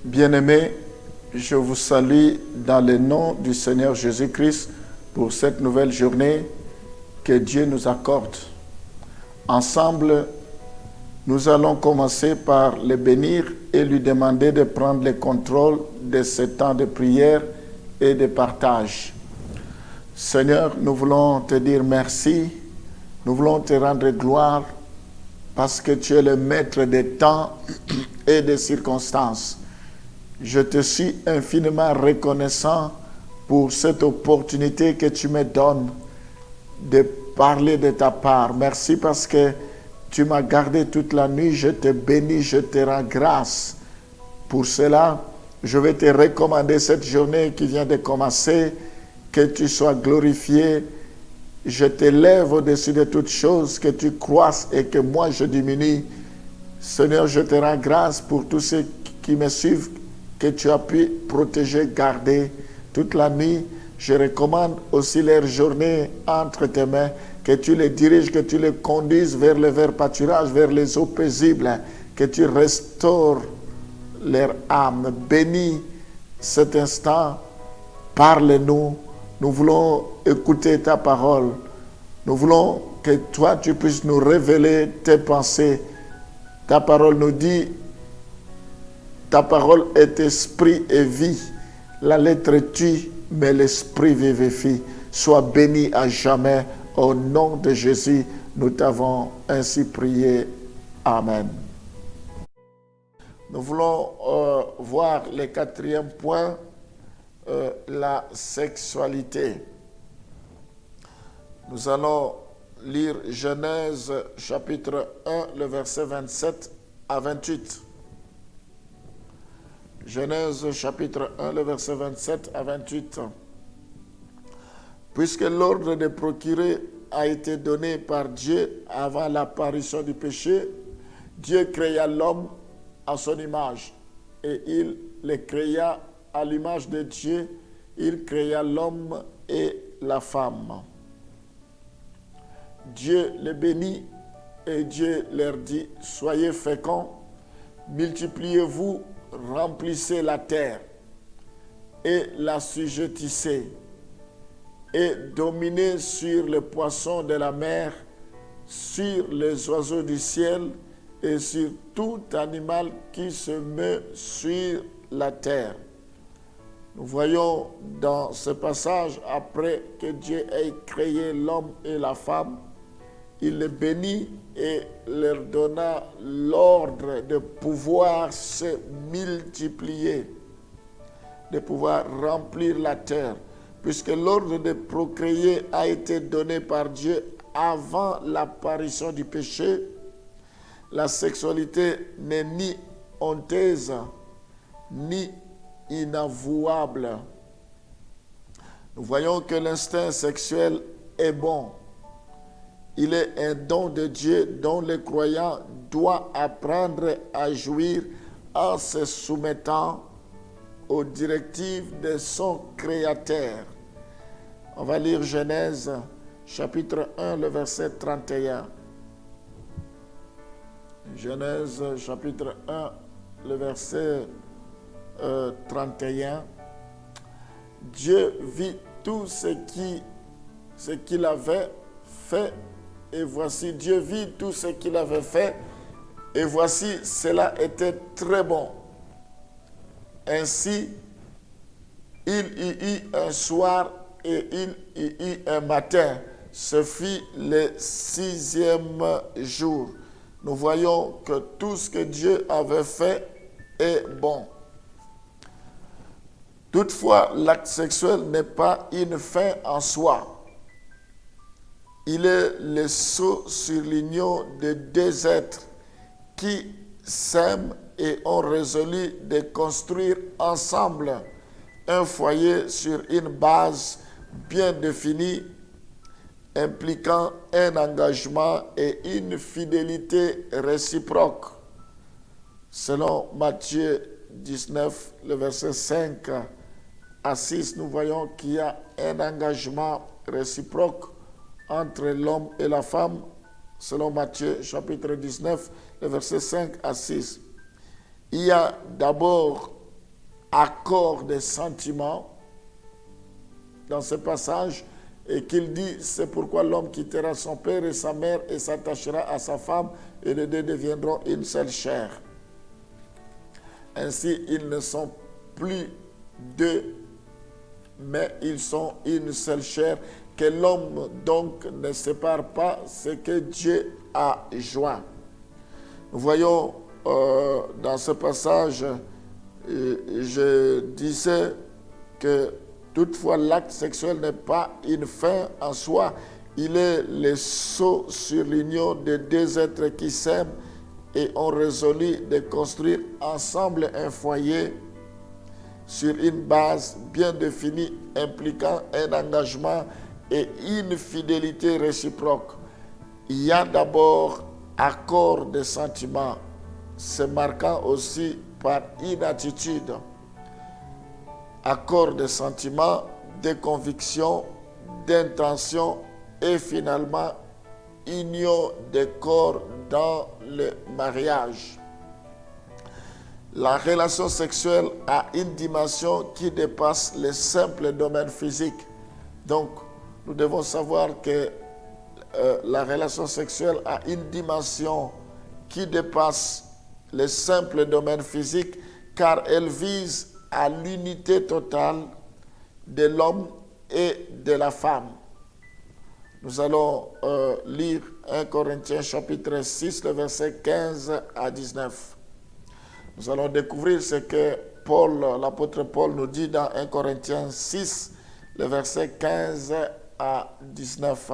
Bien-aimés, je vous salue dans le nom du Seigneur Jésus-Christ pour cette nouvelle journée que Dieu nous accorde. Ensemble, nous allons commencer par le bénir et lui demander de prendre le contrôle de ce temps de prière et de partage. Seigneur, nous voulons te dire merci, nous voulons te rendre gloire parce que tu es le maître des temps et des circonstances. Je te suis infiniment reconnaissant pour cette opportunité que tu me donnes de parler de ta part. Merci parce que tu m'as gardé toute la nuit. Je te bénis, je te rends grâce. Pour cela, je vais te recommander cette journée qui vient de commencer, que tu sois glorifié. Je t'élève au-dessus de toutes choses, que tu croisses et que moi je diminue. Seigneur, je te rends grâce pour tous ceux qui me suivent, que tu as pu protéger, garder toute la nuit. Je recommande aussi leur journée entre tes mains, que tu les diriges, que tu les conduises vers le vert pâturage, vers les eaux paisibles, que tu restaures leur âme. Bénis cet instant, parle-nous. Nous voulons écouter ta parole. Nous voulons que toi, tu puisses nous révéler tes pensées. Ta parole nous dit, ta parole est esprit et vie. La lettre tue, mais l'esprit vivifie. Sois béni à jamais. Au nom de Jésus, nous t'avons ainsi prié. Amen. Nous voulons voir le quatrième point, la sexualité. Nous allons lire Genèse chapitre 1, le verset 27 à 28. Genèse chapitre 1, le verset 27 à 28. Puisque l'ordre de procurer a été donné par Dieu avant l'apparition du péché, Dieu créa l'homme à son image et il le créa à l'image de Dieu, il créa l'homme et la femme. Dieu les bénit et Dieu leur dit, soyez féconds, multipliez-vous, remplissez la terre et l'assujettissez et dominez sur les poissons de la mer, sur les oiseaux du ciel et sur tout animal qui se meut sur la terre. Nous voyons dans ce passage, après que Dieu ait créé l'homme et la femme, il les bénit et leur donna l'ordre de pouvoir se multiplier, de pouvoir remplir la terre, puisque l'ordre de procréer a été donné par Dieu avant l'apparition du péché. La sexualité n'est ni honteuse, ni inavouable. Nous voyons que l'instinct sexuel est bon. Il est un don de Dieu dont le croyant doit apprendre à jouir en se soumettant aux directives de son Créateur. On va lire Genèse chapitre 1, le verset 31. Genèse chapitre 1, le verset 31. Dieu vit tout ce qu'il avait fait, et voici, Dieu vit tout ce qu'il avait fait, et voici, cela était très bon. Ainsi, il y eut un soir et il y eut un matin. Ce fut le 6e jour. Nous voyons que tout ce que Dieu avait fait est bon. Toutefois, l'acte sexuel n'est pas une fin en soi. Il est le sceau sur l'union de deux êtres qui s'aiment et ont résolu de construire ensemble un foyer sur une base bien définie, impliquant un engagement et une fidélité réciproque. Selon Matthieu 19, le verset 5 à 6, nous voyons qu'il y a un engagement réciproque entre l'homme et la femme, selon Matthieu chapitre 19, le verset 5 à 6. Il y a d'abord accord des sentiments dans ce passage et qu'il dit, c'est pourquoi l'homme quittera son père et sa mère et s'attachera à sa femme et les deux deviendront une seule chair. Ainsi, ils ne sont plus deux, mais ils sont une seule chair. Que l'homme donc ne sépare pas ce que Dieu a joint. Nous voyons dans ce passage, je disais que toutefois l'acte sexuel n'est pas une fin en soi. Il est le sceau sur l'union de deux êtres qui s'aiment et ont résolu de construire ensemble un foyer sur une base bien définie impliquant un engagement et une fidélité réciproque. Il y a d'abord accord de sentiments, se marquant aussi par une attitude. Accord de sentiments, de conviction, d'intention et finalement union des corps dans le mariage. La relation sexuelle a une dimension qui dépasse le simple domaine physique. Donc, nous devons savoir que la relation sexuelle a une dimension qui dépasse le simple domaine physique car elle vise à l'unité totale de l'homme et de la femme. Nous allons lire 1 Corinthiens chapitre 6, le verset 15 à 19. Nous allons découvrir ce que l'apôtre Paul nous dit dans 1 Corinthiens 6, le verset 15 à 19.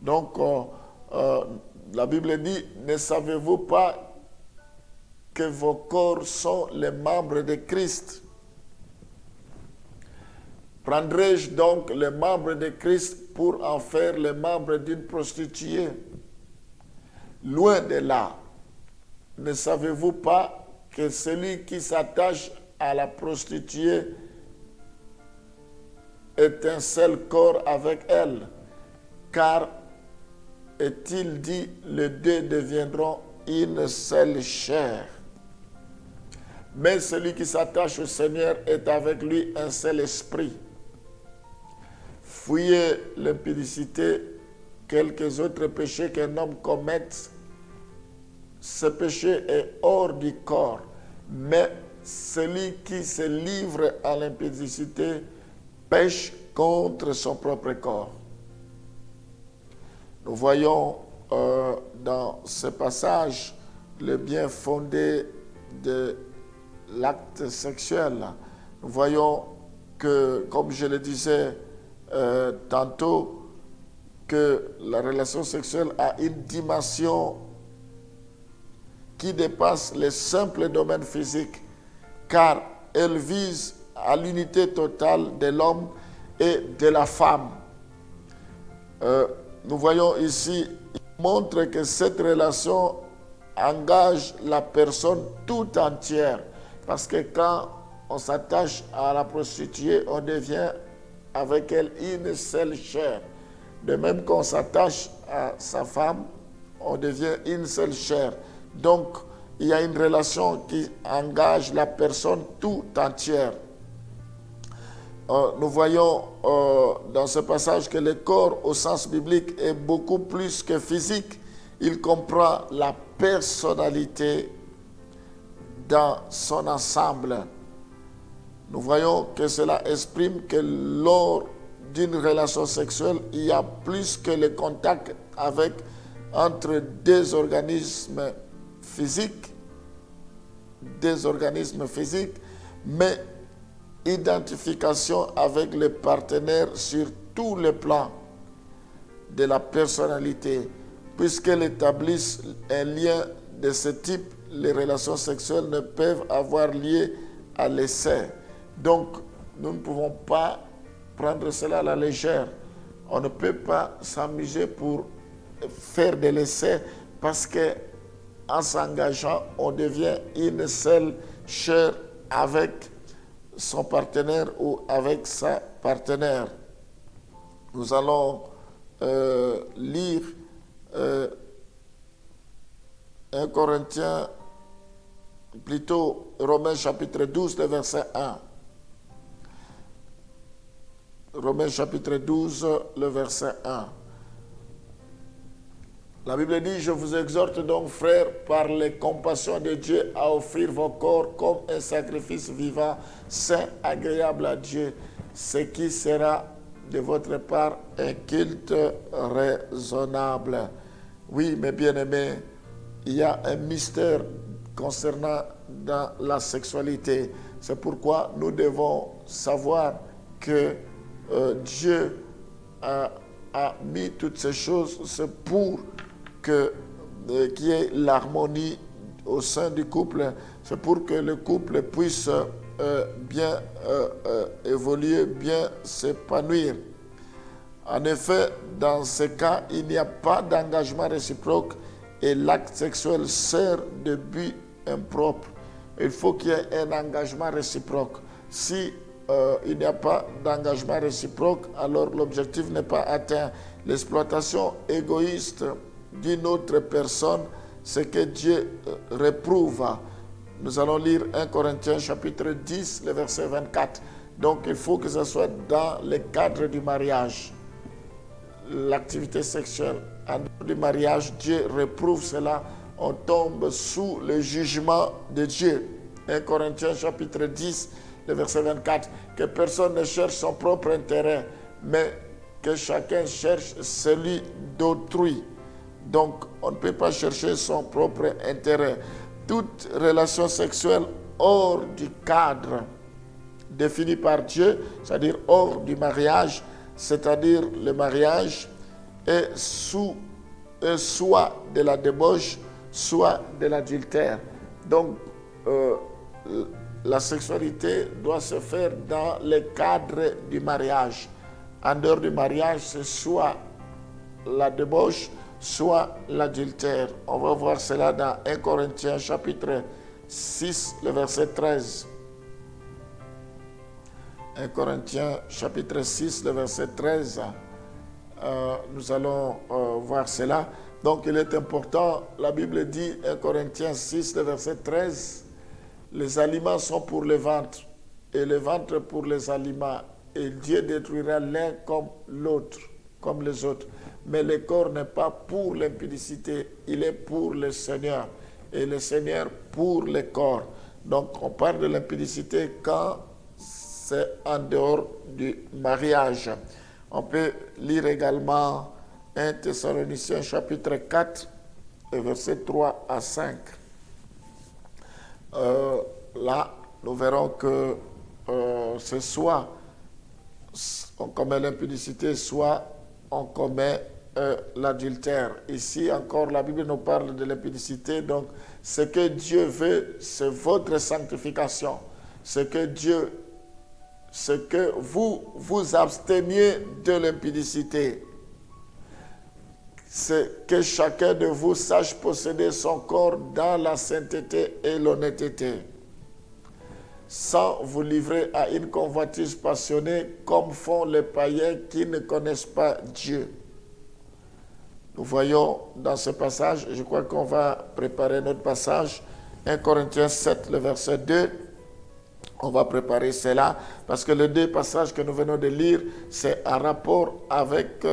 Donc, la Bible dit, ne savez-vous pas que vos corps sont les membres de Christ? Prendrai-je donc les membres de Christ pour en faire les membres d'une prostituée? Loin de là. Ne savez-vous pas que celui qui s'attache à la prostituée est un seul corps avec elle? Car, est-il dit, les deux deviendront une seule chair. Mais celui qui s'attache au Seigneur est avec lui un seul esprit. Fuyez l'impudicité, quelques autres péchés qu'un homme commette. Ce péché est hors du corps, mais celui qui se livre à l'impudicité pêche contre son propre corps. Nous voyons dans ce passage le bien fondé de l'acte sexuel. Nous voyons que, comme je le disais tantôt, que la relation sexuelle a une dimension qui dépasse les simples domaines physiques, car elle vise à l'unité totale de l'homme et de la femme. Nous voyons ici, il montre que cette relation engage la personne tout entière. Parce que quand on s'attache à la prostituée, on devient avec elle une seule chair. De même qu'on s'attache à sa femme, on devient une seule chair. Donc, il y a une relation qui engage la personne tout entière. Nous voyons dans ce passage que le corps, au sens biblique, est beaucoup plus que physique. Il comprend la personnalité dans son ensemble. Nous voyons que cela exprime que lors d'une relation sexuelle, il y a plus que le contact entre deux organismes physiques, mais identification avec les partenaires sur tous les plans de la personnalité. Puisqu'elles établissent un lien de ce type, les relations sexuelles ne peuvent avoir lieu à l'essai. Donc, nous ne pouvons pas prendre cela à la légère. On ne peut pas s'amuser pour faire de l'essai parce que en s'engageant, on devient une seule chair avec son partenaire ou avec sa partenaire. Nous allons lire 1 Corinthiens plutôt Romains chapitre 12, le verset 1. Romains chapitre 12, le verset 1. La Bible dit, je vous exhorte donc, frères, par les compassions de Dieu, à offrir vos corps comme un sacrifice vivant, saint, agréable à Dieu, ce qui sera de votre part un culte raisonnable. Oui, mes bien-aimés, il y a un mystère concernant dans la sexualité. C'est pourquoi nous devons savoir que Dieu a mis toutes ces choses, c'est pour qu'il y ait l'harmonie au sein du couple. C'est pour que le couple puisse bien évoluer, bien s'épanouir. En effet, dans ce cas, il n'y a pas d'engagement réciproque et l'acte sexuel sert de but impropre. Il faut qu'il y ait un engagement réciproque. Si il n'y a pas d'engagement réciproque, alors l'objectif n'est pas atteint. L'exploitation égoïste d'une autre personne, c'est que Dieu réprouve. Nous allons lire 1 Corinthiens chapitre 10, le verset 24. Donc il faut que ce soit dans le cadre du mariage. L'activité sexuelle en dehors du mariage, Dieu réprouve cela. On tombe sous le jugement de Dieu. 1 Corinthiens chapitre 10, le verset 24. Que personne ne cherche son propre intérêt, mais que chacun cherche celui d'autrui. Donc, on ne peut pas chercher son propre intérêt. Toute relation sexuelle hors du cadre défini par Dieu, c'est-à-dire hors du mariage, c'est-à-dire le mariage est soit de la débauche, soit de l'adultère. Donc, la sexualité doit se faire dans le cadre du mariage. En dehors du mariage, c'est soit la débauche, soit l'adultère. On va voir cela dans 1 Corinthiens chapitre 6, le verset 13. 1 Corinthiens chapitre 6, le verset 13. Nous allons voir cela. Donc il est important, la Bible dit, 1 Corinthiens 6, le verset 13, les aliments sont pour le ventre et le ventre pour les aliments. Et Dieu détruira l'un comme l'autre, comme les autres. Mais le corps n'est pas pour l'impudicité, il est pour le Seigneur. Et le Seigneur pour le corps. Donc on parle de l'impudicité quand c'est en dehors du mariage. On peut lire également 1 Thessaloniciens chapitre 4, versets 3 à 5. Là, nous verrons que c'est soit on commet l'impudicité, soit on commet l'adultère. Ici encore, la Bible nous parle de l'impudicité. Donc, ce que Dieu veut, c'est votre sanctification. Ce que vous vous absteniez de l'impudicité. C'est que chacun de vous sache posséder son corps dans la sainteté et l'honnêteté, sans vous livrer à une convoitise passionnée comme font les païens qui ne connaissent pas Dieu. Nous voyons dans ce passage, je crois qu'on va préparer notre passage, 1 Corinthiens 7, le verset 2. On va préparer cela parce que les deux passages que nous venons de lire, c'est en rapport avec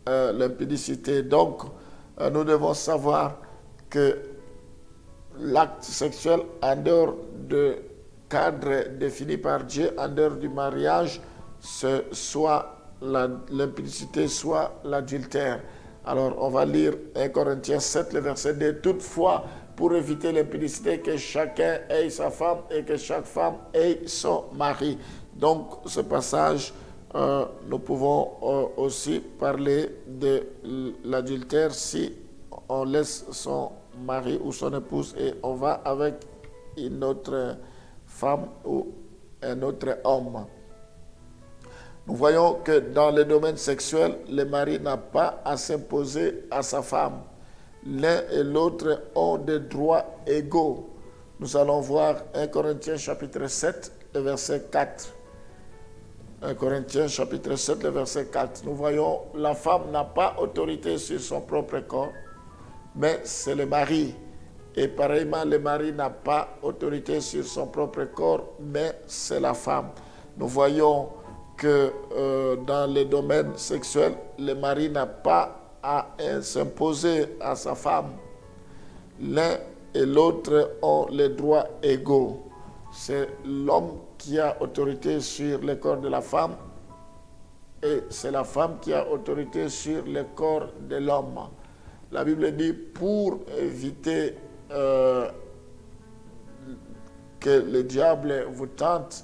l'impudicité. Donc, nous devons savoir que l'acte sexuel en dehors de cadre défini par Dieu, en dehors du mariage, c'est soit l'impudicité, soit l'adultère. Alors, on va lire 1 Corinthiens 7, le verset 2. Toutefois, pour éviter l'impudicité, que chacun ait sa femme et que chaque femme ait son mari. Donc, ce passage, nous pouvons aussi parler de l'adultère si on laisse son mari ou son épouse et on va avec une autre femme ou un autre homme. Nous voyons que dans le domaine sexuel, le mari n'a pas à s'imposer à sa femme. L'un et l'autre ont des droits égaux. Nous allons voir 1 Corinthiens chapitre 7, le verset 4. 1 Corinthiens chapitre 7, le verset 4. Nous voyons, la femme n'a pas autorité sur son propre corps, mais c'est le mari. Et pareillement, le mari n'a pas autorité sur son propre corps, mais c'est la femme. Nous voyons que dans les domaines sexuels, le mari n'a pas à s'imposer à sa femme. L'un et l'autre ont les droits égaux. C'est l'homme qui a autorité sur le corps de la femme et c'est la femme qui a autorité sur le corps de l'homme. La Bible dit, pour éviter que le diable vous tente,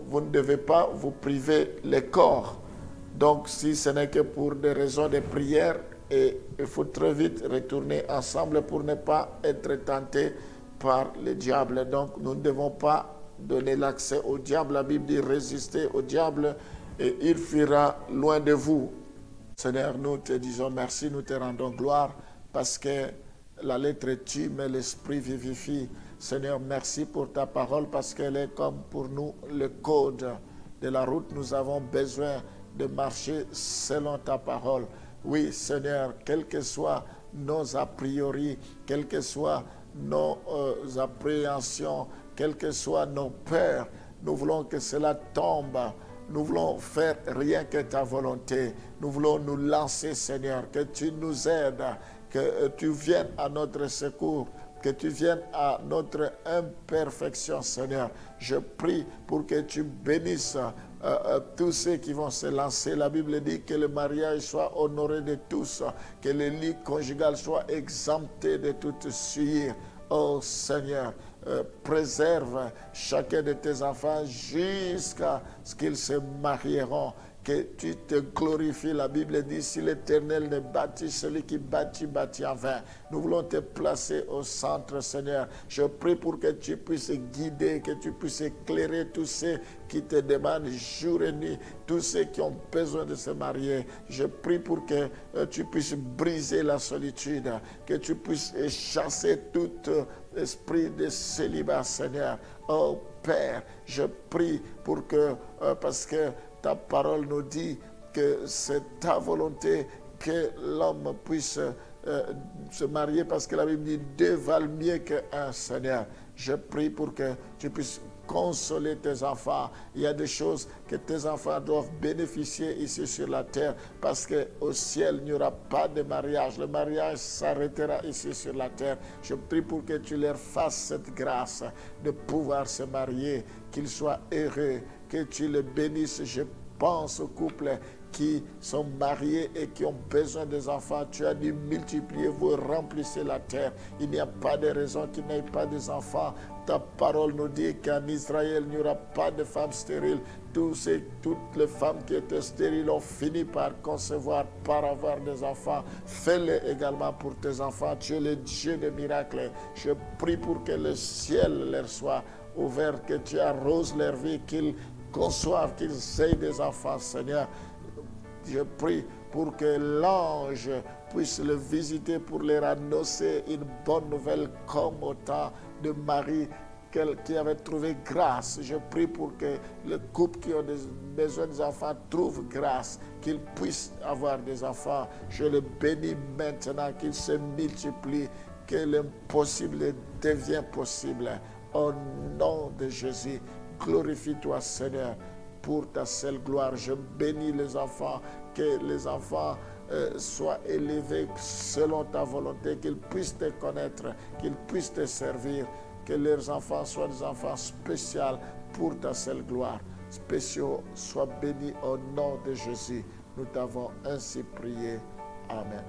vous ne devez pas vous priver le corps. Donc, si ce n'est que pour des raisons de prière, et il faut très vite retourner ensemble pour ne pas être tenté par le diable. Donc, nous ne devons pas donner l'accès au diable. La Bible dit, résistez au diable et il fuira loin de vous. Seigneur, nous te disons merci, nous te rendons gloire parce que la lettre tue, mais l'esprit vivifie. Seigneur, merci pour ta parole parce qu'elle est comme pour nous le code de la route. Nous avons besoin de marcher selon ta parole. Oui, Seigneur, quelles que soient nos a priori, quelles que soient nos appréhensions, quelles que soient nos peurs, nous voulons que cela tombe. Nous voulons faire rien que ta volonté. Nous voulons nous lancer, Seigneur, que tu nous aides, que tu viennes à notre secours, que tu viennes à notre imperfection, Seigneur. Je prie pour que tu bénisses tous ceux qui vont se lancer. La Bible dit que le mariage soit honoré de tous, que le lit conjugal soit exempté de toute souillure. Oh Seigneur, préserve chacun de tes enfants jusqu'à ce qu'ils se marieront. Que tu te glorifies. La Bible dit, si l'Éternel ne bâtit, celui qui bâtit, bâtit en vain. Nous voulons te placer au centre, Seigneur. Je prie pour que tu puisses guider, que tu puisses éclairer tous ceux qui te demandent jour et nuit, tous ceux qui ont besoin de se marier. Je prie pour que tu puisses briser la solitude, que tu puisses chasser tout esprit de célibat, Seigneur. Oh Père, je prie pour que, parce que ta parole nous dit que c'est ta volonté que l'homme puisse se marier, parce que la Bible dit deux valent mieux qu'un, Seigneur. Je prie pour que tu puisses consoler tes enfants. Il y a des choses que tes enfants doivent bénéficier ici sur la terre, parce qu'au ciel, il n'y aura pas de mariage. Le mariage s'arrêtera ici sur la terre. Je prie pour que tu leur fasses cette grâce de pouvoir se marier, qu'ils soient heureux, que tu les bénisses. Je pense aux couples qui sont mariés et qui ont besoin des enfants. Tu as dit, multipliez-vous, remplissez la terre. Il n'y a pas de raison qu'il n'y ait pas des enfants. Ta parole nous dit qu'en Israël, il n'y aura pas de femmes stériles. Toutes les femmes qui étaient stériles ont fini par concevoir, par avoir des enfants. Fais-le également pour tes enfants. Tu es le Dieu des miracles. Je prie pour que le ciel leur soit ouvert, que tu arroses leur vie, qu'ils conçoivent, qu'ils aient des enfants, Seigneur. Je prie pour que l'ange puisse le visiter pour leur annoncer une bonne nouvelle comme au temps de Marie qui avait trouvé grâce. Je prie pour que les couples qui ont besoin des enfants trouvent grâce, qu'ils puissent avoir des enfants. Je les bénis maintenant, qu'ils se multiplient, que l'impossible devienne possible. Au nom de Jésus, glorifie-toi, Seigneur, pour ta seule gloire. Je bénis les enfants, que les enfants soient élevés selon ta volonté, qu'ils puissent te connaître, qu'ils puissent te servir, que leurs enfants soient des enfants spéciaux pour ta seule gloire. Spéciaux, sois bénis au nom de Jésus. Nous t'avons ainsi prié. Amen.